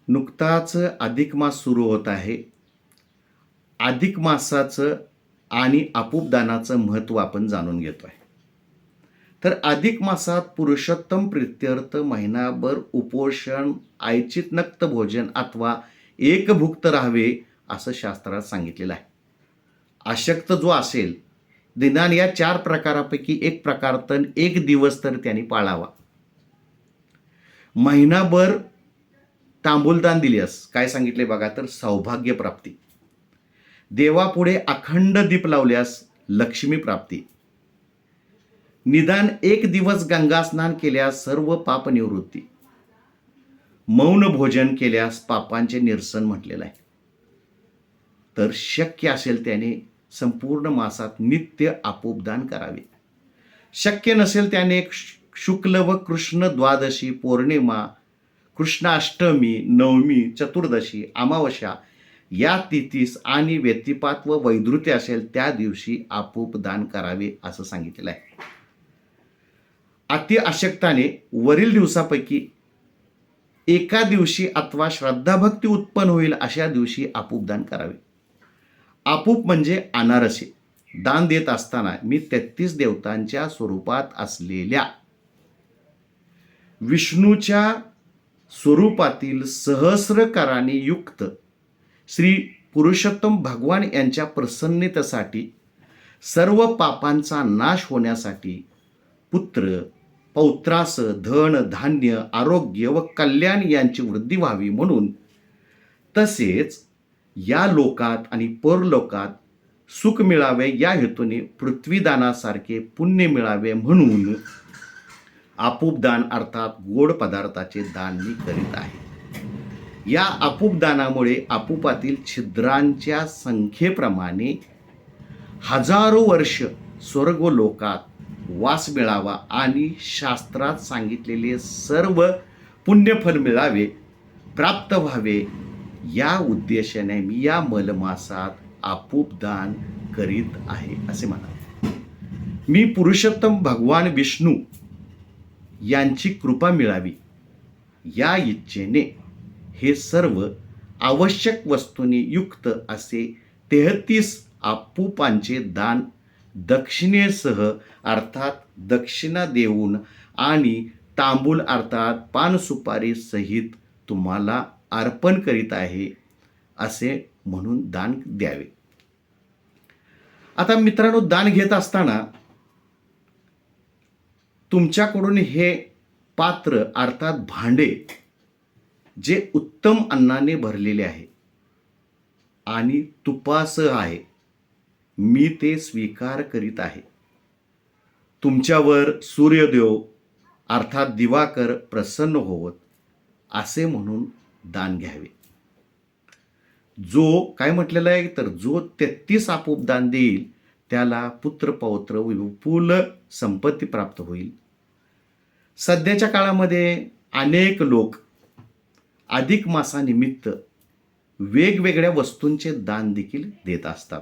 नुकताच अधिक मास सुरू होत आहे. अधिक मासाचं आणि आपूपदानाचं महत्त्व आपण जाणून घेतो आहे. तर अधिक मासात पुरुषोत्तम प्रित्यर्थ महिनाभर उपोषण, ऐच्छिक नक्त भोजन अथवा एकभुक्त राहावे असं शास्त्रात सांगितलेलं आहे. अशक्त जो असेल, निदान या 4 प्रकारापैकी एक प्रकार तर एक दिवस तर त्यांनी पाळावा. महिनाभर तांबूलदान दिल्यास काय सांगितले बघा, तर सौभाग्य प्राप्ती. देवापुढे अखंड दीप लावल्यास लक्ष्मी प्राप्ती. निदान एक दिवस गंगा स्नान केल्यास सर्व पाप निवृत्ती. मौन भोजन केल्यास पापांचे निरसन म्हटलेलं आहे. तर शक्य असेल त्याने संपूर्ण मासात नित्य आपोपदान करावे. शक्य नसेल त्याने शुक्ल व कृष्ण द्वादशी, पौर्णिमा, कृष्णाष्टमी, नवमी, चतुर्दशी, अमावस्या या तिथीस आणि व्यतिपात व वैधृत्य असेल त्या दिवशी आपोपदान करावे असं सांगितलेलं आहे. अति अशक्ताने वरील दिवसापैकी एका दिवशी अथवा श्रद्धाभक्ती उत्पन्न होईल अशा दिवशी आपूपदान करावे. आपूप म्हणजे अनारसे. दान देत असताना मी 33 देवतांच्या स्वरूपात असलेल्या विष्णूच्या स्वरूपातील सहस्रकराने युक्त श्री पुरुषोत्तम भगवान यांच्या प्रसन्नतेसाठी, सर्व पापांचा नाश होण्यासाठी, पुत्र पौत्रास, धन धान्य, आरोग्य व कल्याण यांची वृद्धी व्हावी म्हणून, तसेच या लोकात आणि परलोकात सुख मिळावे या हेतूने पृथ्वीदानासारखे पुण्य मिळावे म्हणून आपूपदान अर्थात गोड पदार्थाचे दान मी करीत आहे. या आपूपदानामुळे आपूपातील छिद्रांच्या संख्येप्रमाणे हजारो वर्ष स्वर्ग व लोकात वास मिळावा आणि शास्त्रात सांगितलेले सर्व पुण्यफल मिळावे, प्राप्त व्हावे या उद्देशाने मी या मलमासात आपूपदान करीत आहे असे म्हणा. मी पुरुषोत्तम भगवान विष्णू यांची कृपा मिळावी या इच्छेने हे सर्व आवश्यक वस्तूंनी युक्त असे 33 आपूपांचे दान दक्षिणेसह अर्थात दक्षिणा देऊन आणि तांबूल अर्थात पान सुपारी सहित तुम्हाला अर्पण करीत आहे असे म्हणून दान द्यावे. आता मित्रांनो, दान घेत असताना तुमच्याकडून हे पात्र अर्थात भांडे जे उत्तम अन्नाने भरलेले आहे आणि तुपासह आहे, मी ते स्वीकार करीत आहे. तुमच्यावर सूर्यदेव अर्थात दिवाकर प्रसन्न होवत असे म्हणून दान घ्यावे. जो काय म्हटलेलं आहे, तर जो 33 आपोपदान देईल त्याला पुत्र पौत्र विपुल संपत्ती प्राप्त होईल. सध्याच्या काळामध्ये अनेक लोक अधिक मासानिमित्त वेगवेगळ्या वस्तूंचे दान देखील देत असतात.